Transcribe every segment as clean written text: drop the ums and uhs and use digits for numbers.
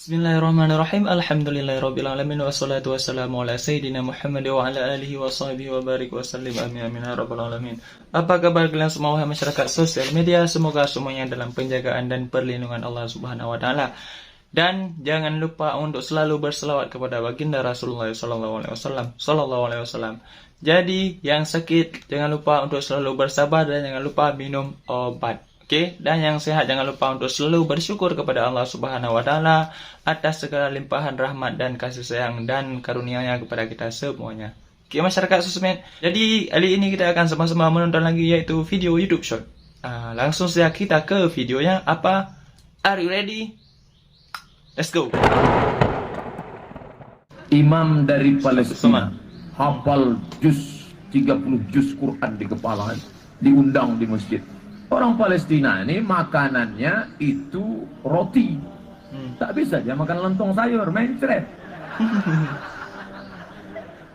Bismillahirrahmanirrahim. Alhamdulillahirrabbilalamin. Wassalatu wassalamu ala sayyidina Muhammad wa ala alihi wa sahbihi wa barik wa sallim. Amin amin ya rabbal alamin. Apa kabar kalian semua wahai masyarakat sosial media? Semoga semuanya dalam penjagaan dan perlindungan Allah Subhanahu wa taala. Dan jangan lupa untuk selalu berselawat kepada baginda Rasulullah sallallahu alaihi wasallam. Jadi yang sakit jangan lupa untuk selalu bersabar dan jangan lupa minum obat. Oke, dan yang sehat jangan lupa untuk selalu bersyukur kepada Allah Subhanahu wa taala atas segala limpahan rahmat dan kasih sayang dan karunia-Nya kepada kita semuanya. Oke, masyarakat sosmed. Jadi, kali ini kita akan sama-sama menonton lagi yaitu video YouTube short. Langsung saja kita ke videonya. Apa? Are you ready? Let's go. Imam dari Palestina hafal 30 juz Quran di kepala, diundang di masjid. Orang Palestina ini makanannya itu roti. Tak bisa dia makan lontong sayur, mencret.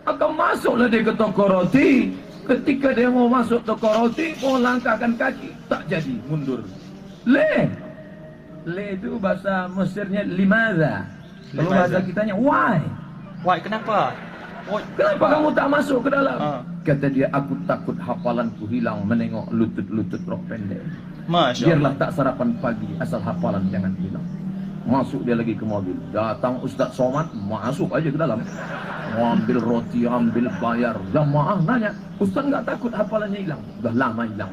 Maka masuklah dia ke toko roti. Ketika dia mau masuk toko roti, mau langkahkan kaki, tak jadi, mundur. Le itu bahasa Mesirnya limadha. Kalau bahasa kitanya why? Why, kenapa? Kenapa kamu tak masuk ke dalam? Kata dia, aku takut hafalanku hilang menengok lutut-lutut rok pendek. Biarlah tak sarapan pagi, asal hafalan jangan hilang. Masuk dia lagi ke mobil. Datang Ustaz Somad, masuk aja ke dalam. Mau ambil roti, ambil bayar. Jamaah nanya, Ustaz nggak takut hafalannya hilang? Udah lama hilang.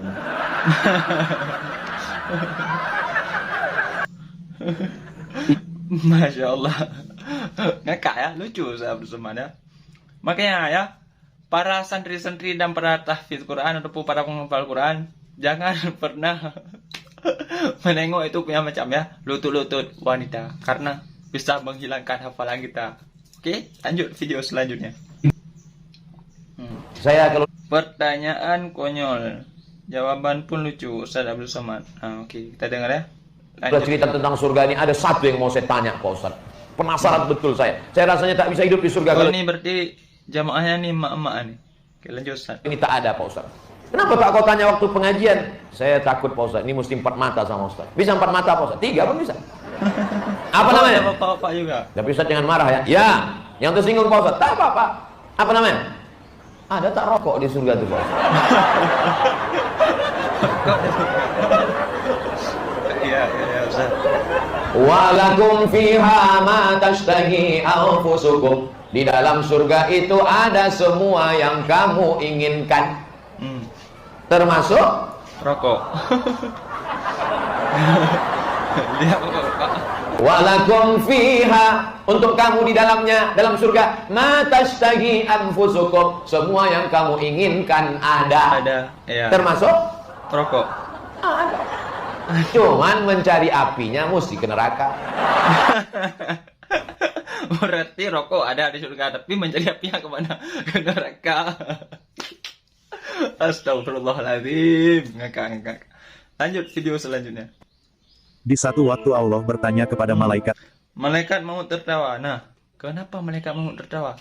Masya Allah. Ngakak ya, lucu sahabat Somad ya. Makanya ya, para santri-santri dan para tahfidz Quran ataupun para penghafal Quran, jangan pernah menengok itu punya macam ya, lutut-lutut wanita, karena bisa menghilangkan hafalan kita. Oke, lanjut video selanjutnya. Pertanyaan konyol, jawaban pun lucu, Ustaz Abdul Somad. Oke, kita dengar ya. Lanjut. Cerita tentang surga ini ada satu yang mau saya tanya Pak Ustaz. Penasaran betul saya. Saya rasanya tak bisa hidup di surga. Kalau ini berarti jamaahnya nih emak-emak nih. Oke, lanjut Ustaz. Ini tak ada Pak Ustaz. Kenapa tak kau tanya waktu pengajian? Saya takut Pak Ustaz. Ini mesti 4 mata sama Ustaz. Bisa 4 mata Pak Ustaz? 3 pun bisa. Apa namanya? Bapak-bapak juga. Tapi Ustaz jangan marah ya. Ya, yang tersinggung Pak Ustaz. Tak apa-apa. Apa namanya? Ada tak rokok di surga itu Pak Ustaz? Iya, Ustaz. Walakum fiha ma tashtahi anfusukum. Di dalam surga itu ada semua yang kamu inginkan. Termasuk rokok. Walakum fiha, untuk kamu di dalamnya, dalam surga, ma tashtahi anfusukum, semua yang kamu inginkan ada. Iya. Termasuk rokok. Ada. Cuman mencari apinya mesti ke neraka. Berarti rokok ada di surga, tapi mencari apinya kemana? Ke neraka. Astagfirullahaladzim. Ngakak. Lanjut video selanjutnya. Di satu waktu Allah bertanya kepada malaikat. Malaikat mau tertawa. Nah, kenapa malaikat mau tertawa?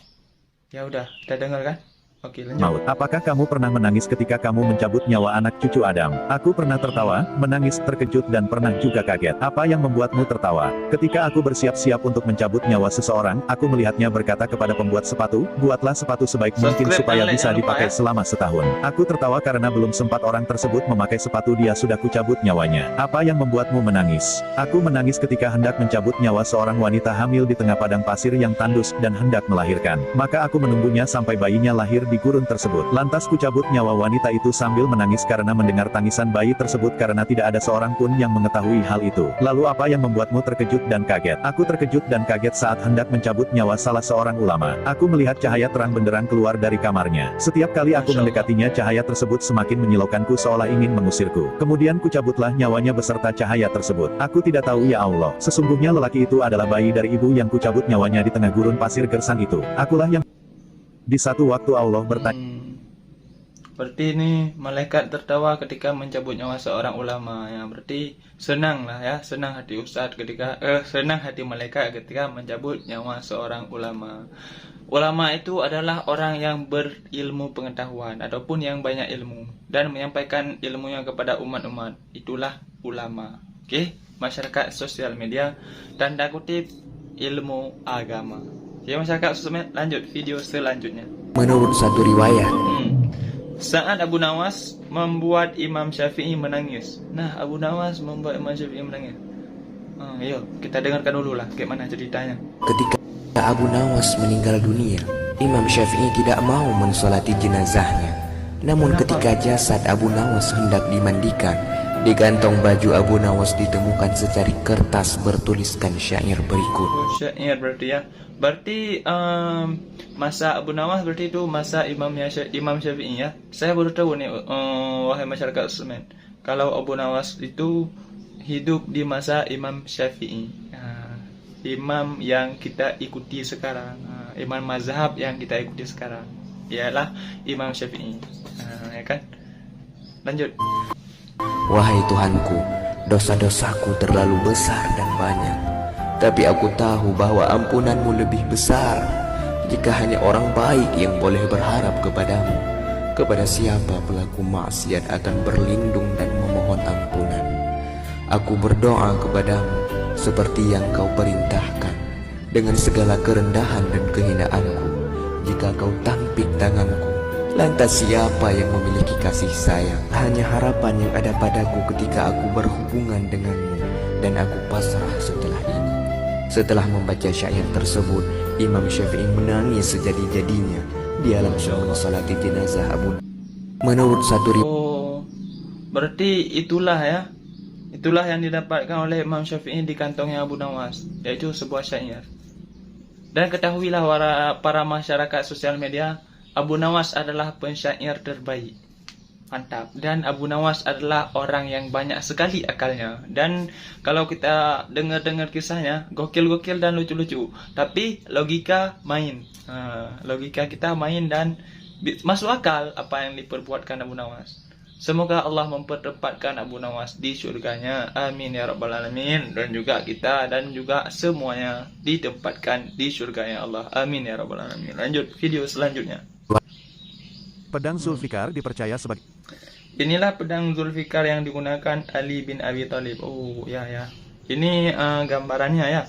Ya udah, kita dengar kan? Oke, lanjut. Maut, apakah kamu pernah menangis ketika kamu mencabut nyawa anak cucu Adam? Aku pernah tertawa, menangis, terkejut, dan pernah juga kaget. Apa yang membuatmu tertawa? Ketika aku bersiap-siap untuk mencabut nyawa seseorang, aku melihatnya berkata kepada pembuat sepatu, buatlah sepatu sebaik mungkin supaya bisa dipakai selama setahun. Aku tertawa karena belum sempat orang tersebut memakai sepatu dia sudah kucabut nyawanya. Apa yang membuatmu menangis? Aku menangis ketika hendak mencabut nyawa seorang wanita hamil di tengah padang pasir yang tandus dan hendak melahirkan. Maka aku menunggunya sampai bayinya lahir di gurun tersebut. Lantas kucabut nyawa wanita itu sambil menangis karena mendengar tangisan bayi tersebut karena tidak ada seorang pun yang mengetahui hal itu. Lalu apa yang membuatmu terkejut dan kaget? Aku terkejut dan kaget saat hendak mencabut nyawa salah seorang ulama. Aku melihat cahaya terang benderang keluar dari kamarnya. Setiap kali aku mendekatinya, cahaya tersebut semakin menyilaukanku seolah ingin mengusirku. Kemudian kucabutlah nyawanya beserta cahaya tersebut. Aku tidak tahu ya Allah, sesungguhnya lelaki itu adalah bayi dari ibu yang kucabut nyawanya di tengah gurun pasir gersang itu. Akulah yang... Di satu waktu Allah bertanya. Berarti ini malaikat tertawa ketika mencabut nyawa seorang ulama ya. Berarti senang lah ya, senang hati ustadz ketika senang hati malaikat ketika mencabut nyawa seorang ulama. Ulama itu adalah orang yang berilmu pengetahuan ataupun yang banyak ilmu dan menyampaikan ilmunya kepada umat-umat. Itulah ulama. Oke, masyarakat sosial media, tanda kutip ilmu agama. Ya masyarakat sosmed, lanjut video selanjutnya. Menurut satu riwayat, Saat Abu Nawas membuat Imam Syafi'i menangis. Nah, Abu Nawas membuat Imam Syafi'i menangis. Yuk, kita dengarkan dulu lah bagaimana ceritanya. ketika Abu Nawas meninggal dunia, Imam Syafi'i tidak mau mensolati jenazahnya. Namun ketika jasad Abu Nawas hendak dimandikan, di kantong baju Abu Nawas ditemukan secari kertas bertuliskan syair berikut. Syair berarti ya. Berarti masa Abu Nawas berarti itu masa Imam Syafi'i ya. Saya baru tahu nih wahai masyarakat Semen. Kalau Abu Nawas itu hidup di masa Imam Syafi'i. Imam yang kita ikuti sekarang, imam mazhab yang kita ikuti sekarang ialah Imam Syafi'i. Ya kan? Lanjut. Wahai Tuhanku, dosa-dosaku terlalu besar dan banyak. Tapi aku tahu bahwa ampunanmu lebih besar. Jika hanya orang baik yang boleh berharap kepadamu, kepada siapa pelaku maksiat akan berlindung dan memohon ampunan. Aku berdoa kepadamu seperti yang kau perintahkan, dengan segala kerendahan dan kehinaanku. Jika kau tampik tanganku, lantas siapa yang memiliki kasih sayang? Hanya harapan yang ada padaku ketika aku berhubungan denganmu, dan aku pasrah setelah ini. Setelah membaca syair tersebut, Imam Syafi'i menangis sejadi-jadinya di alam mensolati jenazah Abu. Menurut satu Berarti itulah ya. Itulah yang didapatkan oleh Imam Syafi'i di kantongnya Abu Nawas, yaitu sebuah syair. Dan ketahuilah para masyarakat sosial media, Abu Nawas adalah pensyair terbaik. Mantap. Dan Abu Nawas adalah orang yang banyak sekali akalnya. Dan kalau kita dengar-dengar kisahnya, gokil-gokil dan lucu-lucu. Tapi logika main. Logika kita main dan masuk akal apa yang diperbuatkan Abu Nawas. Semoga Allah mempertempatkan Abu Nawas di surganya. Amin ya rabbal alamin. Dan juga kita dan juga semuanya ditempatkan di surganya Allah. Amin ya rabbal alamin. Lanjut video selanjutnya. Pedang Zulfikar dipercaya sebagai Inilah pedang Zulfikar yang digunakan Ali bin Abi Thalib. Oh ya ya. Ini gambarannya ya.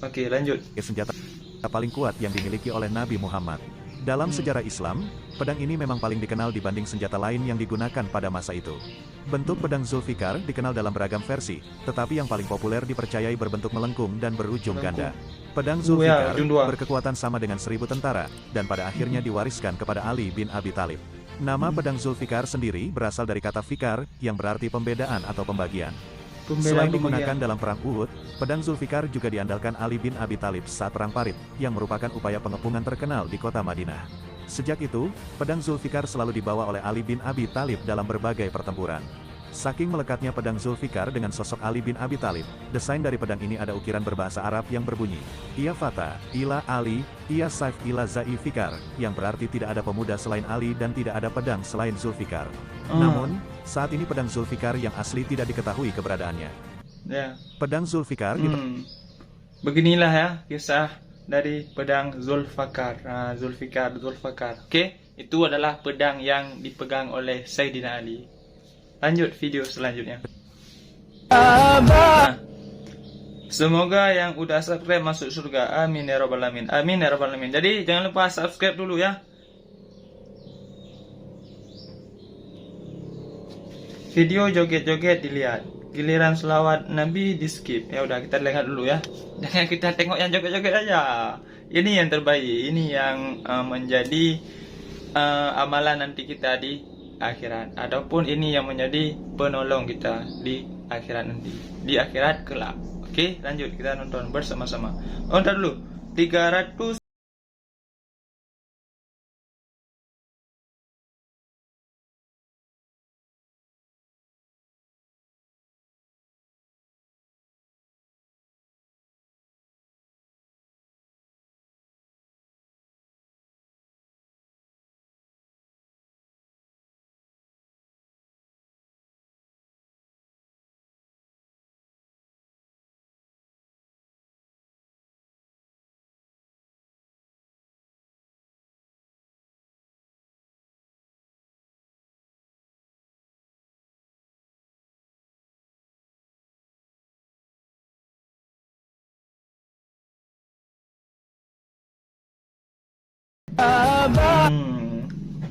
Oke, lanjut. senjata paling kuat yang dimiliki oleh Nabi Muhammad. Dalam sejarah Islam, pedang ini memang paling dikenal dibanding senjata lain yang digunakan pada masa itu. Bentuk pedang Zulfikar dikenal dalam beragam versi, tetapi yang paling populer dipercayai berbentuk melengkung dan berujung ganda. Pedang Zulfikar berkekuatan sama dengan 1000 tentara, dan pada akhirnya diwariskan kepada Ali bin Abi Thalib. Nama pedang Zulfikar sendiri berasal dari kata fikar, yang berarti pembedaan atau pembagian. Selain digunakan dalam perang Uhud, pedang Zulfikar juga diandalkan Ali bin Abi Thalib saat perang Parit, yang merupakan upaya pengepungan terkenal di kota Madinah. Sejak itu, pedang Zulfikar selalu dibawa oleh Ali bin Abi Thalib dalam berbagai pertempuran. Saking melekatnya pedang Zulfikar dengan sosok Ali bin Abi Thalib, desain dari pedang ini ada ukiran berbahasa Arab yang berbunyi, Ia Fata, Ila Ali, Ia Saif Ila Za'i Fikar, yang berarti tidak ada pemuda selain Ali dan tidak ada pedang selain Zulfikar. Namun, saat ini pedang Zulfikar yang asli tidak diketahui keberadaannya. Ya. Pedang Zulfikar Beginilah ya kisah dari pedang Zulfikar. Zulfikar. Oke, itu adalah pedang yang dipegang oleh Sayyidina Ali. Lanjut video selanjutnya. Nah, semoga yang udah subscribe masuk surga. Amin ya rabbal alamin. Amin ya rabbal alamin. Jadi jangan lupa subscribe dulu ya. Video joget-joget dilihat. Giliran selawat Nabi di skip. Ya udah kita lihat dulu ya. Jangan kita tengok yang joget-joget aja. Ini yang terbaik. Ini yang menjadi amalan nanti kita di akhirat, ataupun ini yang menjadi penolong kita di akhirat nanti, di akhirat kelak. Oke, lanjut kita nonton bersama-sama. Nonton dulu 300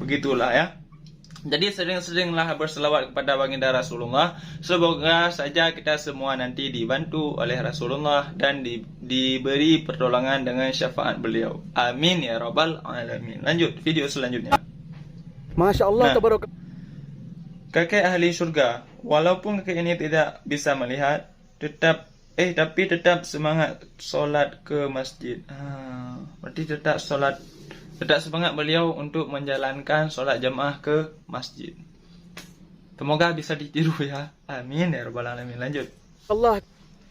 Begitulah ya. Jadi sering-seringlah berselawat kepada baginda Rasulullah. Semoga saja kita semua nanti dibantu oleh Rasulullah dan diberi pertolongan dengan syafaat beliau. Amin ya rabbal alamin. Lanjut video selanjutnya. Masya Allah, tabarak. Kakek ahli surga, walaupun kakek ini tidak bisa melihat, tapi tetap semangat solat ke masjid. Berarti tetap semangat beliau untuk menjalankan solat jamaah ke masjid. Semoga bisa ditiru ya. Amin ya rabbal alamin. Lanjut. Allah,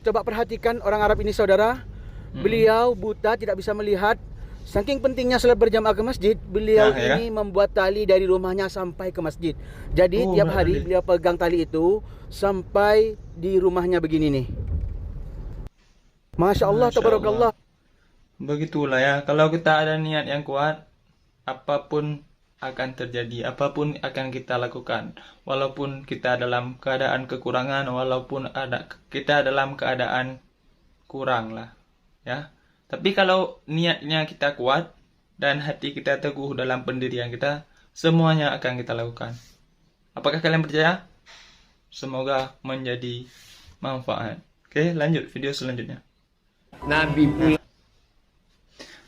coba perhatikan orang Arab ini saudara. Beliau buta, tidak bisa melihat. Saking pentingnya salat berjamaah ke masjid, beliau ini membuat tali dari rumahnya sampai ke masjid. Jadi tiap hari beliau pegang tali itu sampai di rumahnya begini nih. Masya Allah, tabarakallah. Begitulah ya, kalau kita ada niat yang kuat, apapun akan terjadi, apapun akan kita lakukan. Walaupun kita dalam keadaan kekurangan, walaupun kita dalam keadaan kurang lah ya. Tapi kalau niatnya kita kuat dan hati kita teguh dalam pendirian kita, semuanya akan kita lakukan. Apakah kalian percaya? Semoga menjadi manfaat. Oke, lanjut video selanjutnya. Nabi pula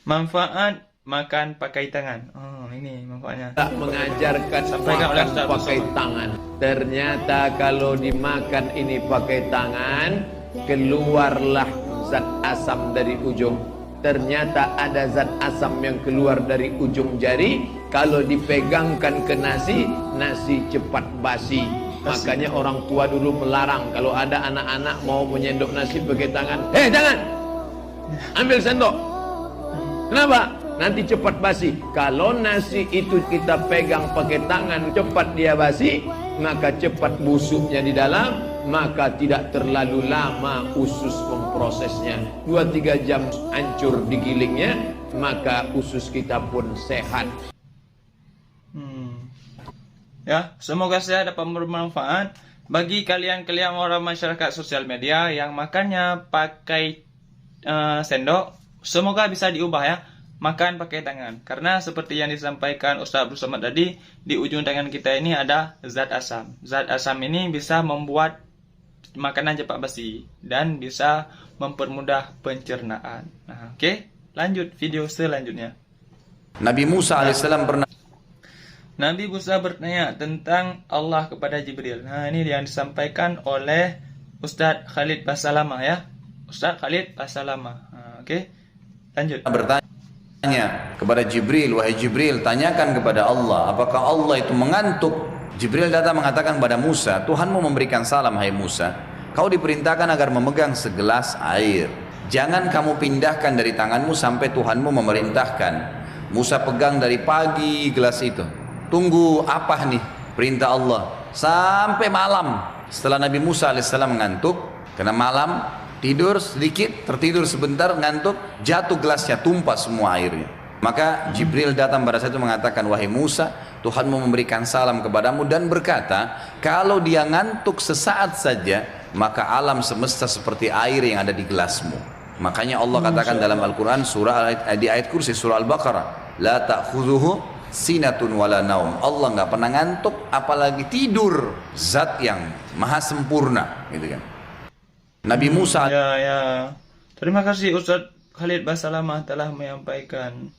manfaat makan pakai tangan. Ini manfaatnya. tak mengajarkan Sampaikan makan oleh pakai tangan. Ternyata kalau dimakan ini pakai tangan, keluarlah zat asam dari ujung. Ternyata ada zat asam yang keluar dari ujung jari. Kalau dipegangkan ke nasi, nasi cepat basi. Makanya orang tua dulu melarang kalau ada anak-anak mau menyendok nasi pakai tangan. Jangan! Ambil sendok. Kenapa? Nanti cepat basi. Kalau nasi itu kita pegang pakai tangan, cepat dia basi, maka cepat busuknya di dalam, maka tidak terlalu lama usus memprosesnya. 2-3 jam hancur digilingnya, maka usus kita pun sehat. Ya, semoga saya dapat bermanfaat bagi kalian orang masyarakat sosial media yang makannya pakai sendok. Semoga bisa diubah ya, makan pakai tangan. Karena seperti yang disampaikan Ustaz Abdul Somad tadi, di ujung tangan kita ini ada zat asam. Zat asam ini bisa membuat makanan cepat basi dan bisa mempermudah pencernaan. Oke, lanjut video selanjutnya. Nabi Musa alaihissalam pernah Nabi Musa bertanya tentang Allah kepada Jibril. Ini yang disampaikan oleh Ustaz Khalid Basalama ya. Ustaz Khalid Basalama. Oke, lanjut. Bertanya kepada Jibril, wahai Jibril, tanyakan kepada Allah, apakah Allah itu mengantuk? Jibril datang mengatakan kepada Musa, Tuhanmu memberikan salam, hai Musa. Kau diperintahkan agar memegang segelas air. Jangan kamu pindahkan dari tanganmu sampai Tuhanmu memerintahkan. Musa pegang dari pagi gelas itu. Tunggu apa nih perintah Allah sampai malam. Setelah Nabi Musa alaihissalam mengantuk karena malam, tidur sedikit, tertidur sebentar, ngantuk, jatuh gelasnya, tumpah semua airnya. Maka Jibril datang pada saat itu mengatakan, wahai Musa, Tuhanmu memberikan salam kepadamu dan berkata, kalau dia ngantuk sesaat saja, maka alam semesta seperti air yang ada di gelasmu. Makanya Allah katakan dalam Al-Quran di ayat kursi surah Al-Baqarah, la ta'khudhuhu sinatun wala naum. Allah nggak pernah ngantuk, apalagi tidur. Zat yang maha sempurna, gitu kan. Nabi Musa. Ya. Terima kasih Ustaz Khalid Basalamah telah menyampaikan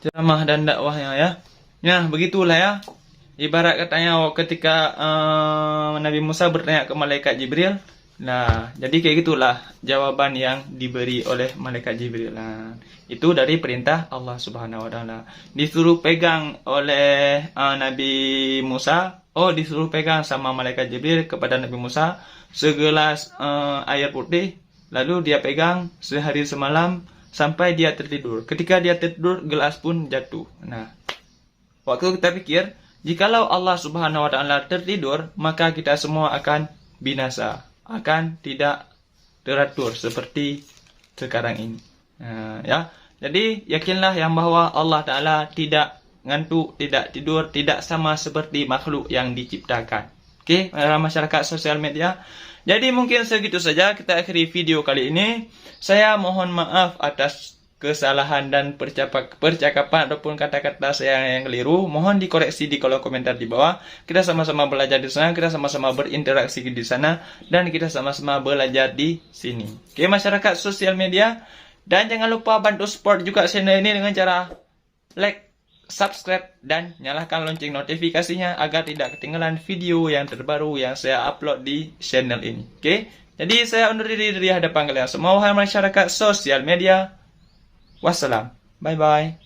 ceramah dan dakwahnya ya. Ya, begitulah ya. Ibarat katanya ketika Nabi Musa bertanya ke malaikat Jibril. Nah, jadi kayak gitulah jawaban yang diberi oleh malaikat Jibril. Nah, itu dari perintah Allah Subhanahu wa taala. Disuruh pegang oleh Nabi Musa, disuruh pegang sama malaikat Jibril kepada Nabi Musa segelas air putih, lalu dia pegang sehari semalam sampai dia tertidur. Ketika dia tertidur, gelas pun jatuh. Nah, waktu kita pikir, jikalau Allah Subhanahu wa taala tertidur, maka kita semua akan binasa, akan tidak teratur seperti sekarang ini. Ya, jadi yakinlah yang bahwa Allah Ta'ala tidak ngantuk, tidak tidur, tidak sama seperti makhluk yang diciptakan. Oke, masyarakat sosial media. Jadi mungkin segitu saja kita akhiri video kali ini. Saya mohon maaf atas kesalahan dan percakapan ataupun kata-kata saya yang keliru, mohon dikoreksi di kolom komentar di bawah. Kita sama-sama belajar di sana, kita sama-sama berinteraksi di sana, dan kita sama-sama belajar di sini. Oke, masyarakat sosial media, dan jangan lupa bantu support juga channel ini dengan cara like, subscribe, dan nyalakan lonceng notifikasinya agar tidak ketinggalan video yang terbaru yang saya upload di channel ini. Oke, jadi saya undur diri dari hadapan kalian semua, wahai masyarakat sosial media. Wassalam. Bye-bye.